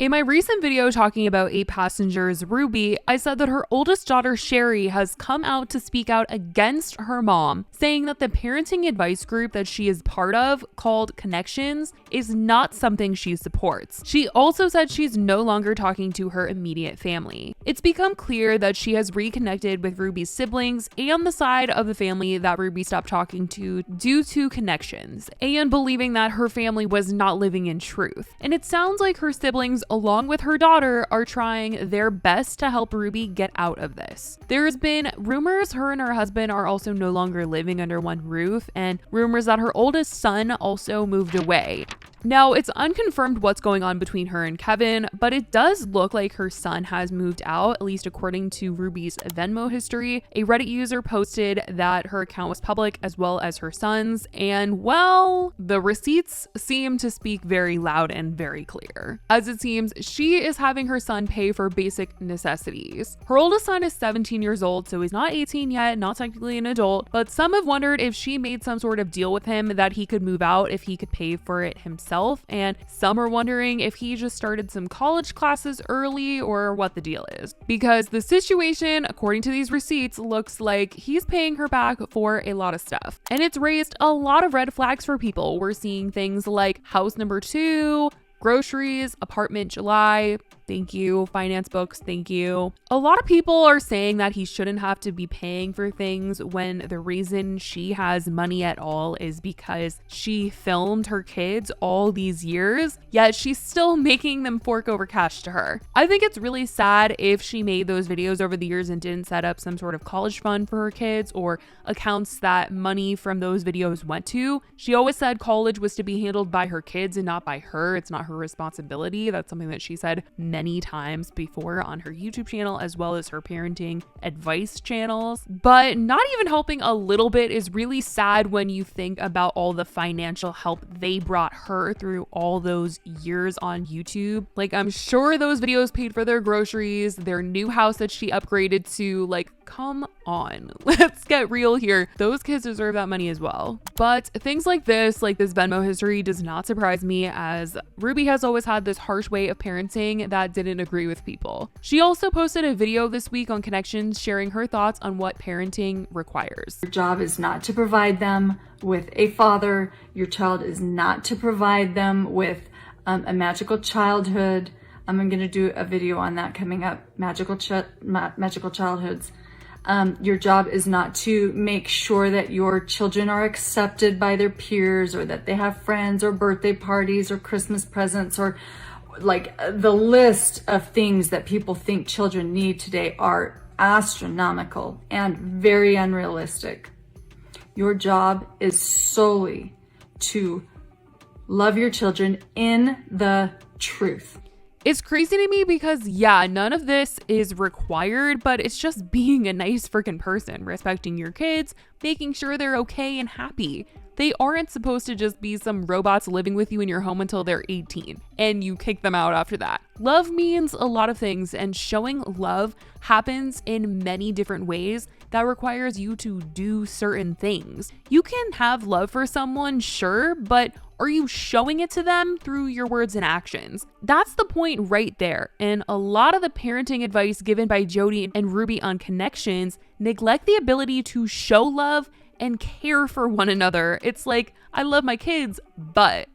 In my recent video talking about 8 Passengers Ruby, I said that her oldest daughter Sherry has come out to speak out against her mom, saying that the parenting advice group that she is part of, called Connections, is not something she supports. She also said she's no longer talking to her immediate family. It's become clear that she has reconnected with Ruby's siblings and the side of the family that Ruby stopped talking to due to Connections, and believing that her family was not living in truth. And it sounds like her siblings, along with her daughter, are trying their best to help Ruby get out of this. There's been rumors her and her husband are also no longer living under one roof, and rumors that her oldest son also moved away. Now, it's unconfirmed what's going on between her and Kevin, but it does look like her son has moved out, at least according to Ruby's Venmo history. A Reddit user posted that her account was public as well as her son's, and well, the receipts seem to speak very loud and very clear. As it seems, she is having her son pay for basic necessities. Her oldest son is 17 years old, so he's not 18 yet, not technically an adult, but some have wondered if she made some sort of deal with him that he could move out if he could pay for it himself. And some are wondering if he just started some college classes early or what the deal is. Because the situation, according to these receipts, looks like he's paying her back for a lot of stuff. And it's raised a lot of red flags for people. We're seeing things like house number 2, groceries, apartment July, thank you, finance books, thank you. A lot of people are saying that he shouldn't have to be paying for things when the reason she has money at all is because she filmed her kids all these years, yet she's still making them fork over cash to her. I think it's really sad if she made those videos over the years and didn't set up some sort of college fund for her kids or accounts that money from those videos went to. She always said college was to be handled by her kids and not by her. It's not her responsibility. That's something that she said many times before on her YouTube channel as well as her parenting advice channels. But not even helping a little bit is really sad when you think about all the financial help they brought her through all those years on YouTube. Like, I'm sure those videos paid for their groceries, their new house that she upgraded to. Like, come on, let's get real here. Those kids deserve that money as well. But things like this Venmo history, does not surprise me, as Ruby has always had this harsh way of parenting that didn't agree with people. She also posted a video this week on Connections sharing her thoughts on what parenting requires. Your job is not to provide them with a father. Your child is not to provide them with a magical childhood. I'm going to do a video on that coming up, magical childhoods. Your job is not to make sure that your children are accepted by their peers, or that they have friends or birthday parties or Christmas presents, or like the list of things that people think children need today are astronomical and very unrealistic. Your job is solely to love your children in the truth. It's crazy to me because, yeah, none of this is required, but it's just being a nice freaking person, respecting your kids, making sure they're okay and happy. They aren't supposed to just be some robots living with you in your home until they're 18 and you kick them out after that. Love means a lot of things, and showing love happens in many different ways that requires you to do certain things. You can have love for someone, sure, but are you showing it to them through your words and actions? That's the point right there. And a lot of the parenting advice given by Jody and Ruby on Connections neglect the ability to show love and care for one another. It's like, I love my kids, but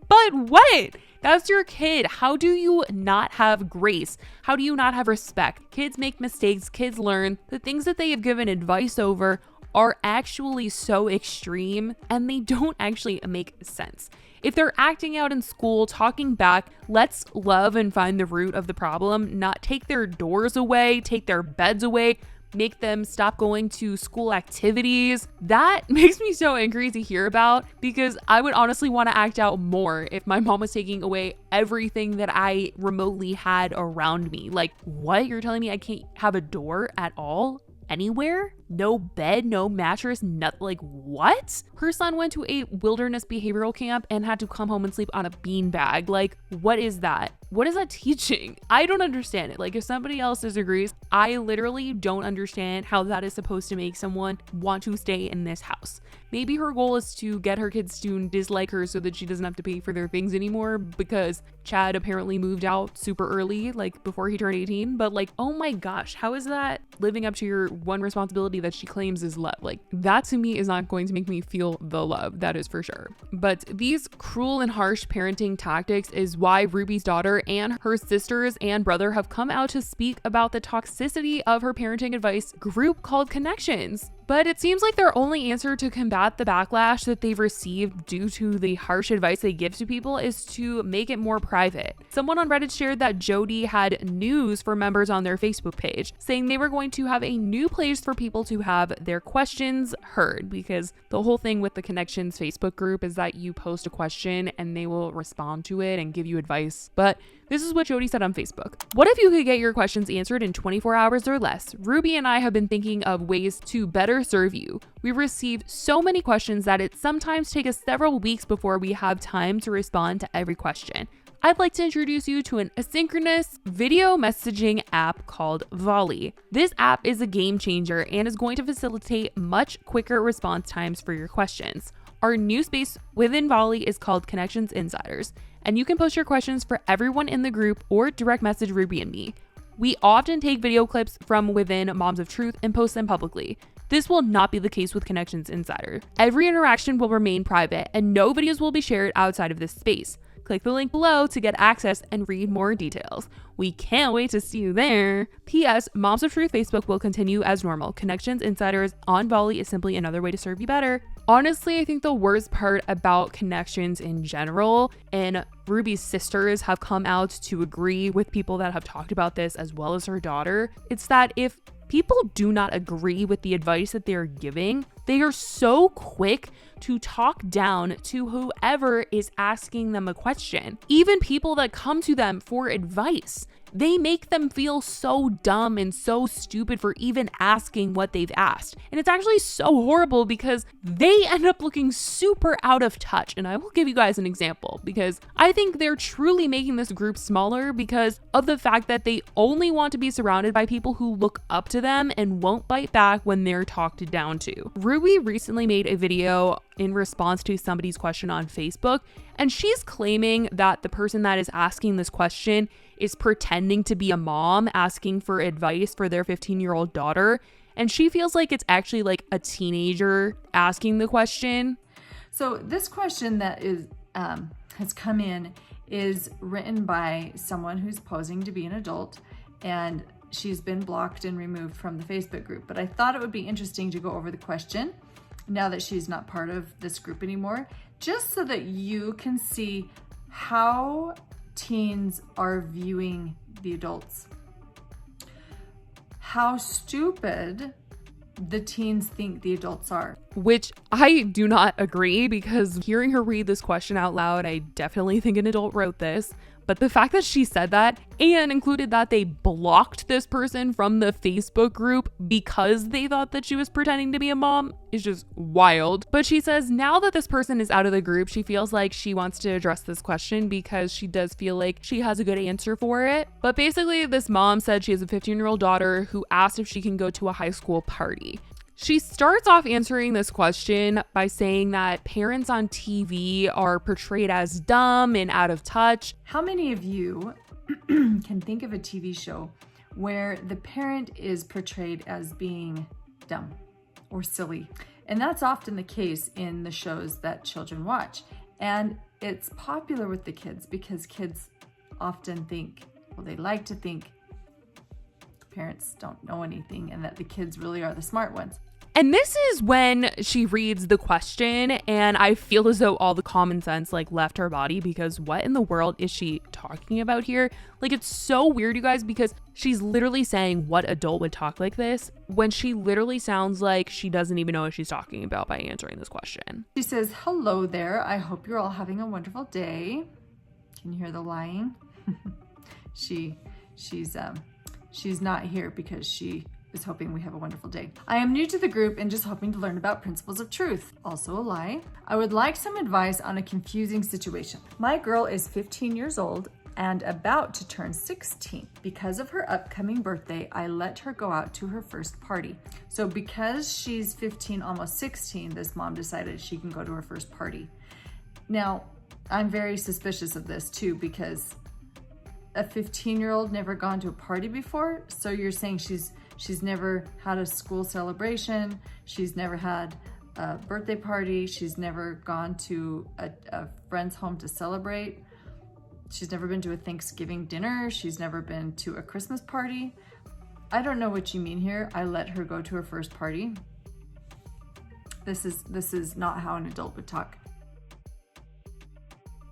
what? That's your kid. How do you not have grace? How do you not have respect? Kids make mistakes. Kids learn. The things that they have given advice over are actually so extreme, and they don't actually make sense. If they're acting out in school, talking back, let's love and find the root of the problem, not take their doors away, take their beds away, make them stop going to school activities. That makes me so angry to hear about, because I would honestly want to act out more if my mom was taking away everything that I remotely had around me. Like, what? You're telling me I can't have a door at all? Anywhere? no bed, no mattress, nothing. Like, what? Her son went to a wilderness behavioral camp and had to come home and sleep on a beanbag. Like, what is that? What is that teaching? I don't understand it. Like, if somebody else disagrees, I literally don't understand how that is supposed to make someone want to stay in this house. Maybe her goal is to get her kids to dislike her so that she doesn't have to pay for their things anymore, because Chad apparently moved out super early, like before he turned 18. But like, oh my gosh, how is that living up to your one responsibility that she claims is love? Like, that to me is not going to make me feel the love, that is for sure. But these cruel and harsh parenting tactics is why Ruby's daughter and her sisters and brother have come out to speak about the toxicity of her parenting advice group called Connections. But it seems like their only answer to combat the backlash that they've received due to the harsh advice they give to people is to make it more private. Someone on Reddit shared that Jody had news for members on their Facebook page, saying they were going to have a new place for people to have their questions heard, because the whole thing with the Connections Facebook group is that you post a question and they will respond to it and give you advice. But this is what Jody said on Facebook. What if you could get your questions answered in 24 hours or less? Ruby and I have been thinking of ways to better serve you. We received so many questions that it sometimes takes us several weeks before we have time to respond to every question. I'd like to introduce you to an asynchronous video messaging app called Volley. This app is a game changer and is going to facilitate much quicker response times for your questions. Our new space within Volley is called Connections Insiders, and you can post your questions for everyone in the group or direct message Ruby and me. We often take video clips from within Moms of Truth and post them publicly. This will not be the case with Connections Insider. Every interaction will remain private and no videos will be shared outside of this space. Click the link below to get access and read more details. We can't wait to see you there. P.S. Moms of Truth Facebook will continue as normal. Connections Insiders on Volley is simply another way to serve you better. Honestly, I think the worst part about Connections in general, and Ruby's sisters have come out to agree with people that have talked about this as well as her daughter, it's that if people do not agree with the advice that they're giving, they are so quick to talk down to whoever is asking them a question. Even people that come to them for advice, they make them feel so dumb and so stupid for even asking what they've asked. And it's actually so horrible because they end up looking super out of touch. And I will give you guys an example, because I think they're truly making this group smaller because of the fact that they only want to be surrounded by people who look up to them and won't bite back when they're talked down to. Ruby recently made a video in response to somebody's question on Facebook, and she's claiming that the person that is asking this question is pretending to be a mom asking for advice for their 15-year-old daughter, and she feels like it's actually like a teenager asking the question. So this question that is has come in is written by someone who's posing to be an adult, and she's been blocked and removed from the Facebook group. But I thought it would be interesting to go over the question now that she's not part of this group anymore, just so that you can see how teens are viewing the adults. How stupid the teens think the adults are. Which I do not agree, because hearing her read this question out loud, I definitely think an adult wrote this. But the fact that she said that and included that they blocked this person from the Facebook group because they thought that she was pretending to be a mom is just wild. But she says now that this person is out of the group, she feels like she wants to address this question because she does feel like she has a good answer for it. But basically, this mom said she has a 15-year-old daughter who asked if she can go to a high school party. She starts off answering this question by saying that parents on TV are portrayed as dumb and out of touch. How many of you can think of a TV show where the parent is portrayed as being dumb or silly? And that's often the case in the shows that children watch. And it's popular with the kids because kids often think, well, they like to think parents don't know anything and that the kids really are the smart ones. And this is when she reads the question, and I feel as though all the common sense left her body, because what in the world is she talking about here? It's so weird, you guys, because she's literally saying what adult would talk like this when she literally sounds like she doesn't even know what she's talking about by answering this question. She says, "Hello there. I hope you're all having a wonderful day." Can you hear the lying? She's not here because she is hoping we have a wonderful day. I am new to the group and just hoping to learn about principles of truth. Also a lie. I would like some advice on a confusing situation. My girl is 15 years old and about to turn 16. Because of her upcoming birthday, I let her go out to her first party. So because she's 15, almost 16, this mom decided she can go to her first party. Now, I'm very suspicious of this too, because a 15-year-old never gone to a party before. So you're saying she's never had a school celebration, she's never had a birthday party, she's never gone to a friend's home to celebrate, she's never been to a Thanksgiving dinner, she's never been to a Christmas party. I don't know what you mean here. I let her go to her first party. This is not how an adult would talk.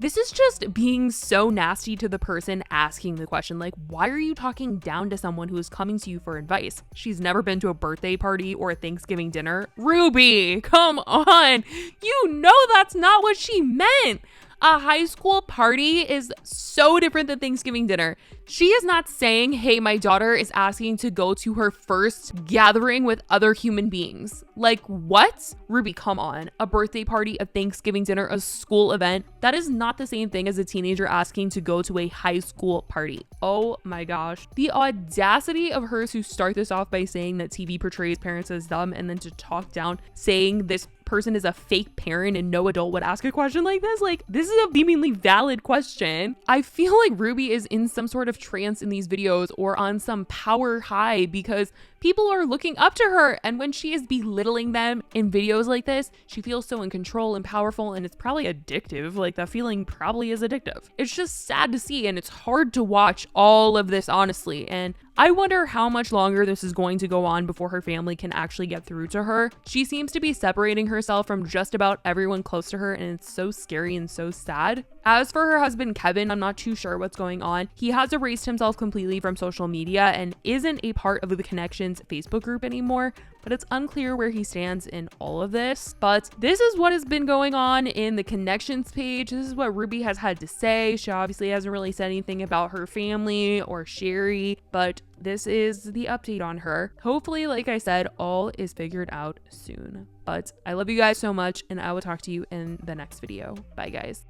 This is just being so nasty to the person asking the question. Like, why are you talking down to someone who is coming to you for advice? She's never been to a birthday party or a Thanksgiving dinner. Ruby, come on. You know that's not what she meant. A high school party is so different than Thanksgiving dinner. She is not saying, hey, my daughter is asking to go to her first gathering with other human beings. Like, what? Ruby, come on. A birthday party, a Thanksgiving dinner, a school event. That is not the same thing as a teenager asking to go to a high school party. Oh my gosh. The audacity of her to start this off by saying that TV portrays parents as dumb, and then to talk down saying this person is a fake parent and no adult would ask a question like this. Like, this is a seemingly valid question. I feel like Ruby is in some sort of trance in these videos or on some power high because people are looking up to her, and when she is belittling them in videos like this, she feels so in control and powerful, and it's probably addictive. Like, that feeling probably is addictive. It's just sad to see, and it's hard to watch all of this, honestly, and I wonder how much longer this is going to go on before her family can actually get through to her. She seems to be separating herself from just about everyone close to her, and it's so scary and so sad. As for her husband, Kevin, I'm not too sure what's going on. He has erased himself completely from social media and isn't a part of the Connections Facebook group anymore, but it's unclear where he stands in all of this. But this is what has been going on in the Connections page. This is what Ruby has had to say. She obviously hasn't really said anything about her family or Sherry, but this is the update on her. Hopefully, like I said, all is figured out soon. But I love you guys so much, and I will talk to you in the next video. Bye, guys.